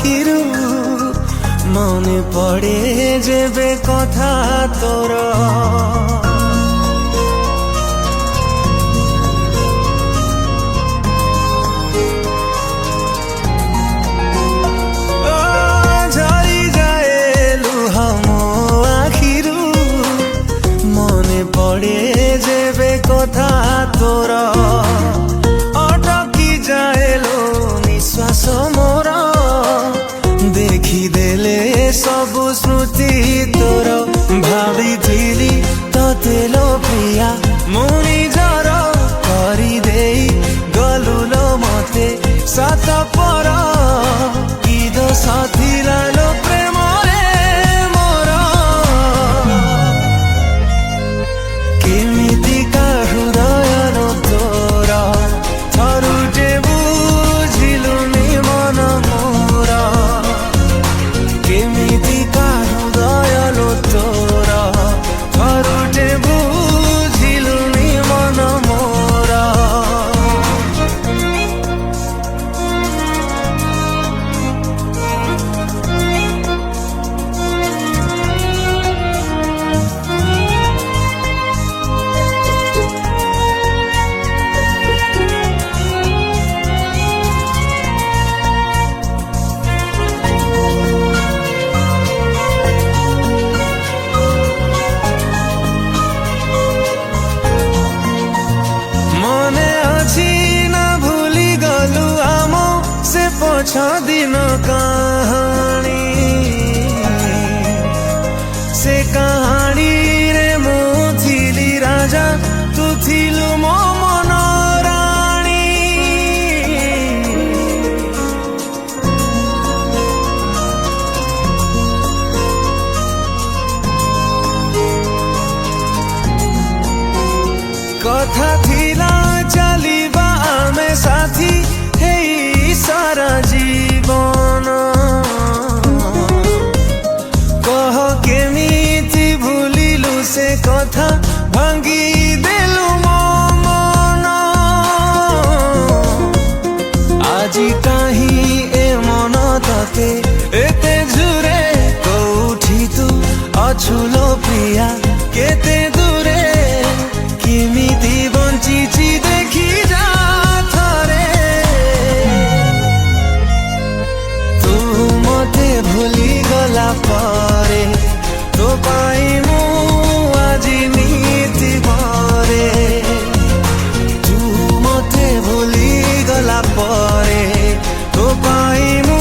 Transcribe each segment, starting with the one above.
आखिरू मने पड़े जेबे कथा तोर झरी जाए लुहा मो आखिरू मने पड़े जेबे कथा तोर अटकी जाएलो निश्वास मोर देखी देले सबु स्मृति तोर भावी थिली तते लो प्रिया मु निजर करी देई गलु लो मते सात पर कि दोष थिला लो प्रेम रे मोर केमितिका हृदय लो तोर थरुटे बुझिलुनी मन मोर केमितिका हृदय लो तोर थरुटे बुझिलुनी मन मोर छ दिन कहानी से कहानी रे मु थिली राजा तू थिलु मो मन राणी कथा थिला चलिबा आमे साथी सारा जीवन कह केमिति भूलिलु से कथा भांगी देलु मो मन आजी काहीं ए मन तते एते झुरे कोठी तू अछुलो प्रिया केते दूरे केमिति बंचिची देखी जा भूली गला परे तो पाई मु आजी नीति परे तू मते भूली गला परे तो पाई मु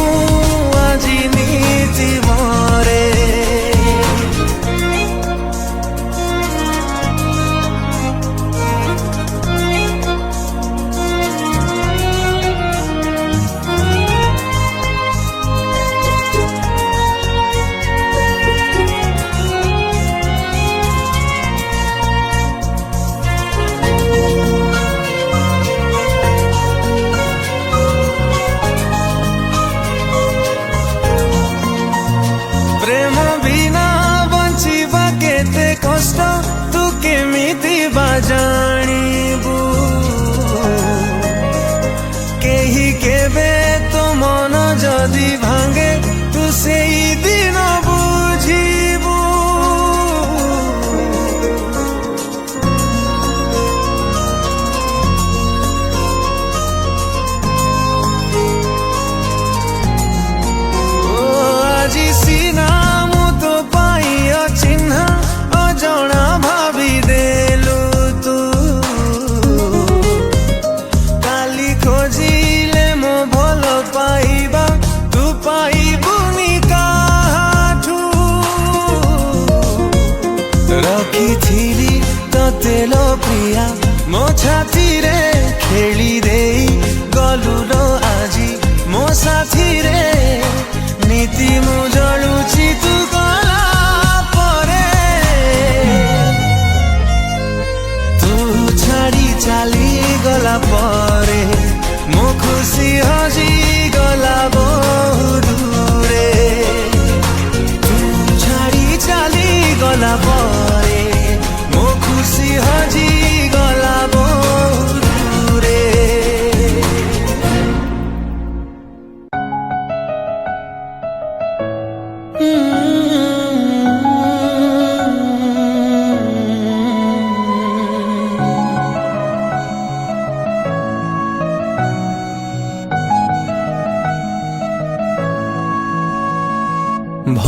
आजी नीति परे प्रेम बिना बंचिबा केते कष्ट तू केमिति बाजाणीबू केही केबे तो मन जदि भांगे तू सेई दिन बुझिबू आजी सीना चिन्ह अजणा भावी देलु तू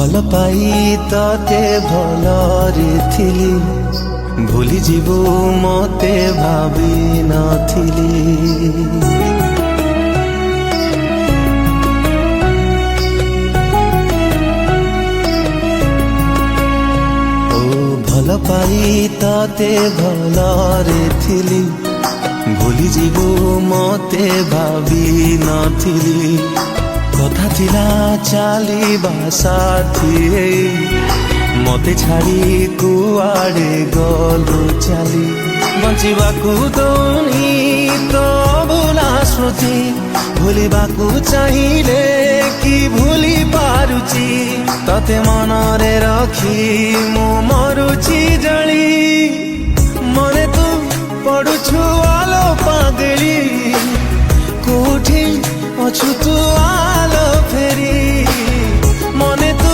ଭଲ ପାଇ ତତେ ଭଲରେ ଥିଲି, ଭୁଲି ଯିବୁ ମତେ ଭାବି ନଥିଲି। ଭଲ ପାଇ ତତେ ଭଲରେ ଥିଲି, ଭୁଲି ଯିବୁ ମତେ ଭାବି ନଥିଲି। କଥା ଥିଲା ଚାଲିବା ସାଥୀ, ମତେ ଛାଡ଼ି କୁଆଡ଼େ ଗଲୁ ଚାଲି। ବଞ୍ଚିବାକୁ ଦଉନି ତ ଭୁଲା ସ୍ମୃତି, ଭୁଲିବାକୁ ଚାହିଁଲେ କି ଭୁଲି ପାରୁଛି। ତତେ ମନରେ ରଖି ମୁଁ ମରୁଛି ଜଳି, ମନେ ତୁ ପଡୁଛୁ ଆଲୋ ପାଗଳି। କୋଉଠି ଅଛୁ ତୁ ଆଲୋ ଫେରି, ମନେ ତୁ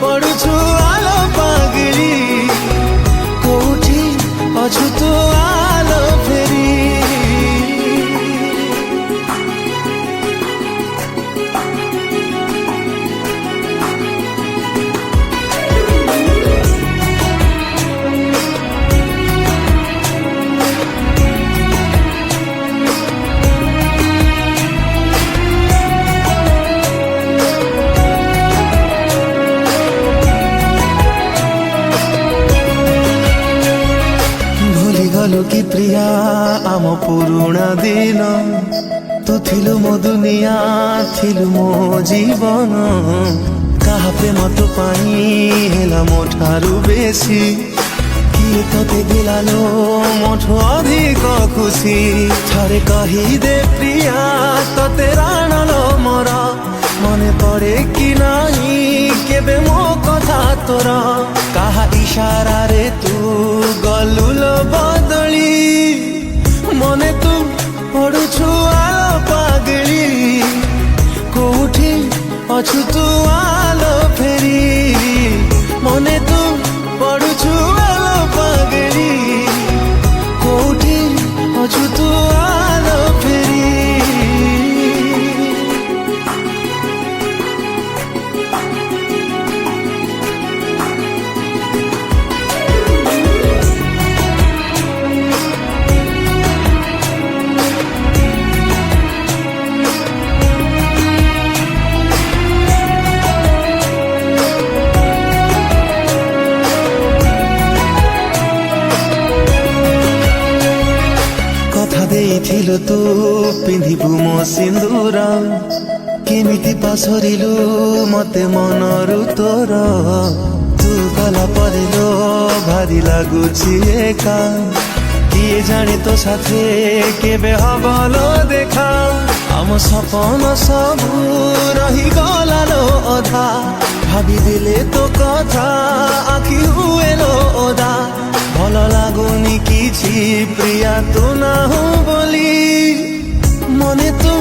ପଡୁଛୁ ଆଲୋ ପାଗଳି। କୋଉଠି ଅଛୁ ତୁ ଆଲୋ ଫେରି। ଗଲୁ କି ପ୍ରିୟା ଆମ ପୁରୁଣା ଦିନ, ତୁ ଥିଲୁ ମୋ ଦୁନିଆ, ଥିଲୁ ମୋ ଜୀବନ। କାହା ପ୍ରେମ ତୋ ପାଇଁ ହେଲା ମୋ ଠାରୁ ବେଶୀ, କିଏ ତତେ ଦିଲାଲୋ ମୋଠୁ ଅଧିକ ଖୁସି। ଥରେ କହିଦେ ପ୍ରିୟା ତତେ ରାଣଲୋ ମୋର, ମନେ ପଡେ କି ନାହିଁ କେବେ ମୋ କଥା ତୋର। କାହା ଇଶାରାରେ ତୁ ଗଲୁ ଲୋ ବଦଳି, ମନେ ତୁ ପଡୁଛୁ ଆଲୋ ପାଗଳି। କୋଉଠି ଅଛୁ ତୁ ଆଲୋ ଫେରି, ମନେ ତୁ ପଡୁଛୁ ଆଲୋ ପାଗଳି। କୋଉଠି ଅଛୁ ତୁ ଆଲୋ ଫେରି। ଦେଇଥିଲୁ ତୁ ପିନ୍ଧିବୁ ମୋ ସିନ୍ଦୁର, କେମିତି ପାସରିଲୁ ମତେ ମନରୁ ତୋର। ତୁ ଗଲା ପରେ ଲୋ ଭାରି ଲାଗୁଛି ଏକା, କିଏ ଜାଣେ ତୋ ସାଥେ କେବେ ହବ ଲୋ ଦେଖା। ଆମ ସପନ ସବୁ ରହିଗଲା ଲୋ ଅଧା, ଭାବିଦେଲେ ତୋ କଥା ଆଖି ହୁଏ ଲୋ ଓଦା। ଭଲ ଲାଗୁନି କିଛି ପ୍ରିୟା ତୁ ନାହୁଁ ବୋଲି, ମନେ ତୁ